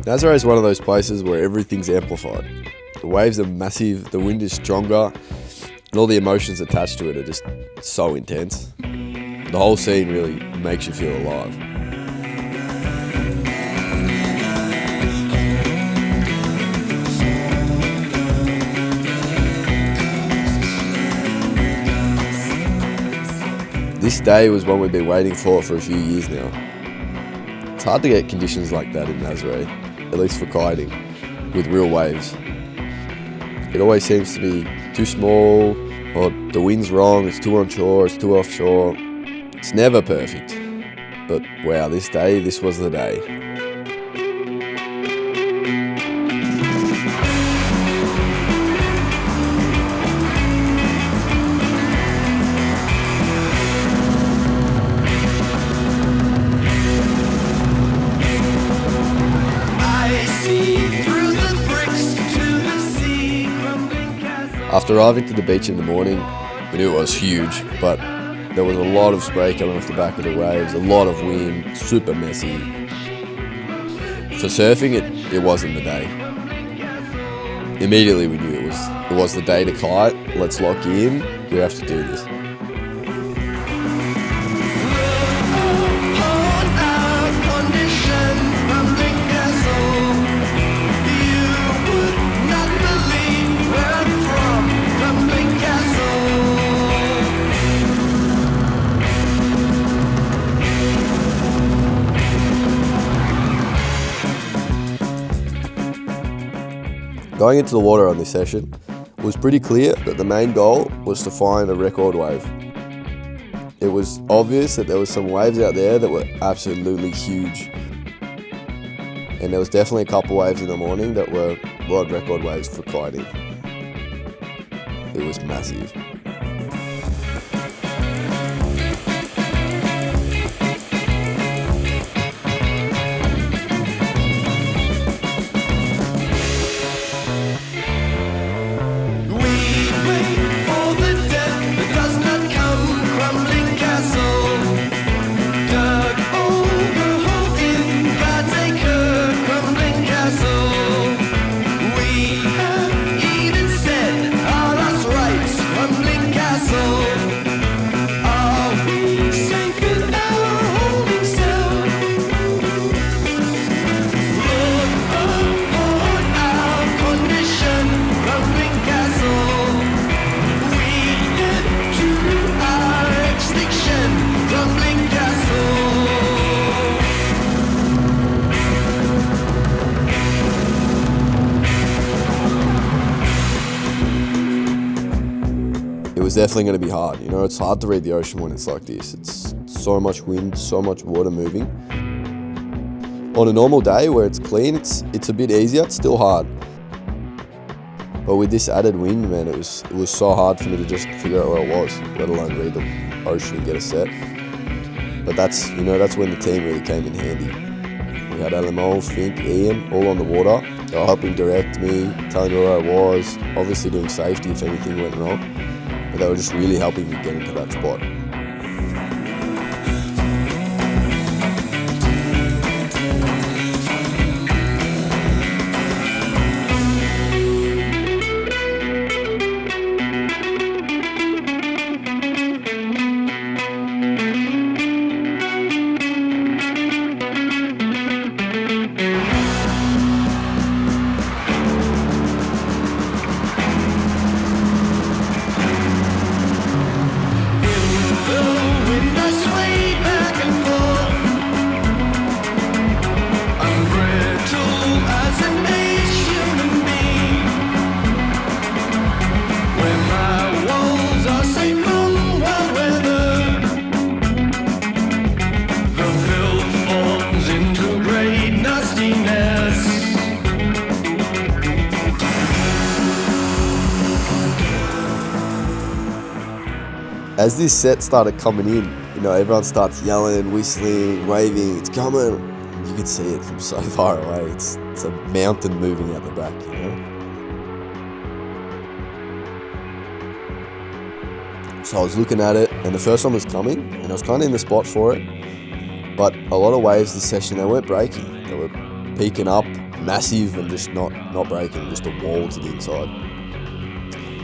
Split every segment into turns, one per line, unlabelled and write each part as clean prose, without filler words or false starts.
Nazaré is one of those places where everything's amplified. The waves are massive, the wind is stronger, and all the emotions attached to it are just so intense. The whole scene really makes you feel alive. This day was one we've been waiting for a few years now. It's hard to get conditions like that in Nazaré, at least for kiting, with real waves. It always seems to be too small, or the wind's wrong, it's too onshore, it's too offshore. It's never perfect. But wow, this was the day. After arriving to the beach in the morning, we knew it was huge, but there was a lot of spray coming off the back of the waves, a lot of wind, super messy. For surfing, it wasn't the day. Immediately we knew it was the day to kite. Let's lock in, we have to do this. Going into the water on this session, it was pretty clear that the main goal was to find a record wave. It was obvious that there was some waves out there that were absolutely huge. And there was definitely a couple waves in the morning that were world record waves for kiting. It was massive. It was definitely going to be hard. You know, it's hard to read the ocean when it's like this. It's so much wind, so much water moving. On a normal day where it's clean, it's a bit easier. It's still hard. But with this added wind, man, it was so hard for me to just figure out where it was, let alone read the ocean and get a set. But that's when the team really came in handy. We had Alan, Fink, Ian, all on the water. They were helping direct me, telling me where I was, obviously doing safety if anything went wrong. But they were just really helping me get into that spot. As this set started coming in, everyone starts yelling, whistling, waving, it's coming. And you can see it from so far away. It's a mountain moving out the back, So I was looking at it, and the first one was coming, and I was kind of in the spot for it. But a lot of waves this session, they weren't breaking. They were peaking up, massive and just not breaking, just a wall to the inside.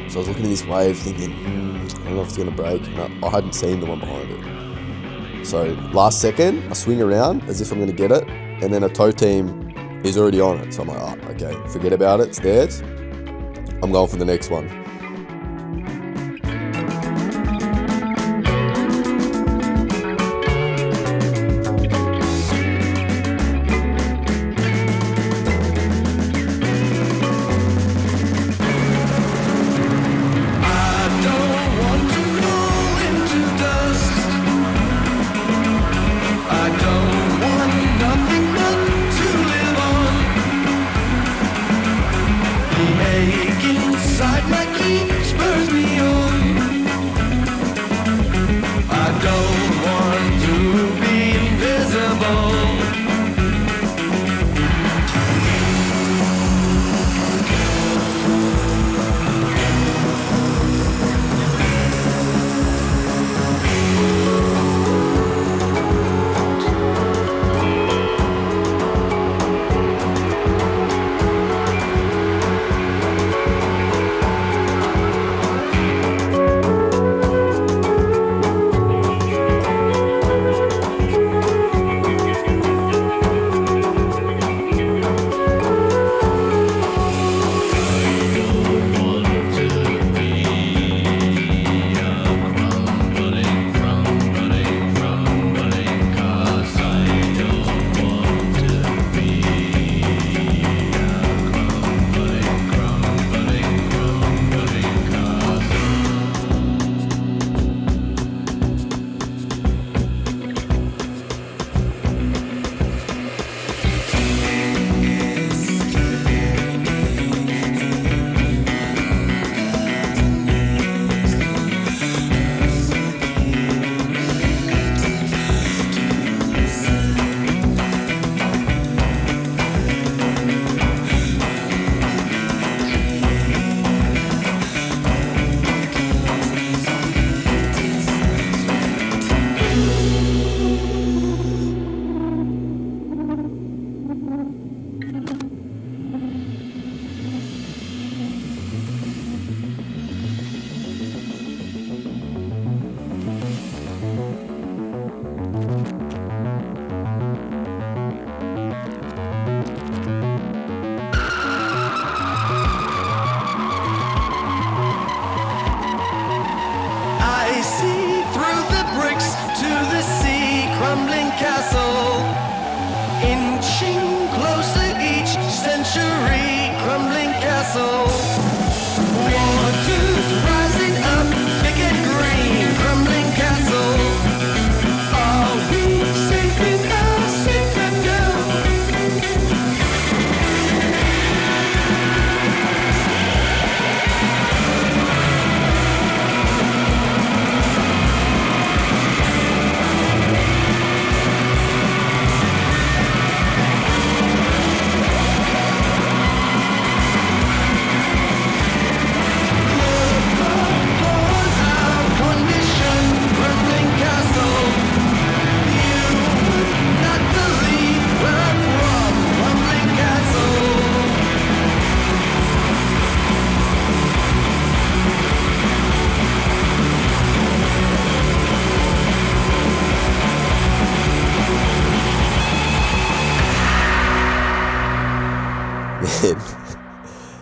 So I was looking at this wave thinking, I don't know if it's going to break, and I hadn't seen the one behind it. So last second, I swing around as if I'm going to get it, and then a tow team is already on it. So I'm like, okay, forget about it, it's theirs. I'm going for the next one.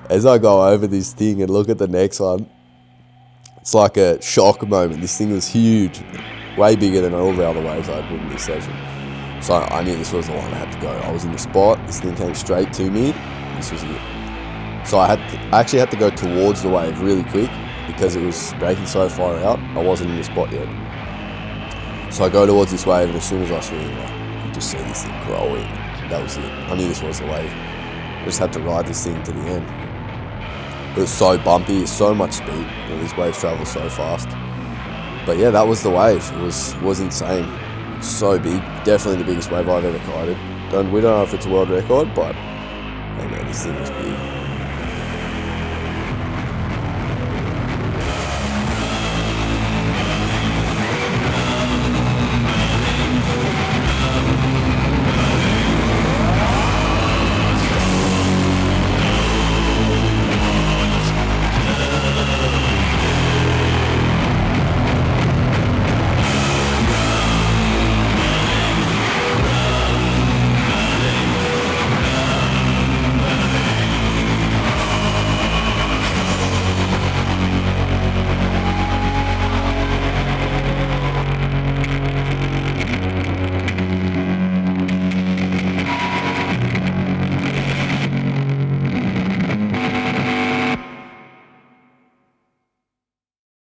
As I go over this thing and look at the next one, it's like a shock moment. This thing was huge, way bigger than all the other waves I had booked in this session. So I knew this was the one I had to go. I was in the spot, this thing came straight to me, this was it. So I actually had to go towards the wave really quick because it was breaking so far out, I wasn't in the spot yet. So I go towards this wave, and as soon as I swing, you just see this thing growing. That was it. I knew this was the wave. I just had to ride this thing to the end. It was so bumpy, so much speed. These waves travel so fast. But yeah, that was the wave. It was insane. So big. Definitely the biggest wave I've ever kited. We don't know if it's a world record, but hey man, this thing was big.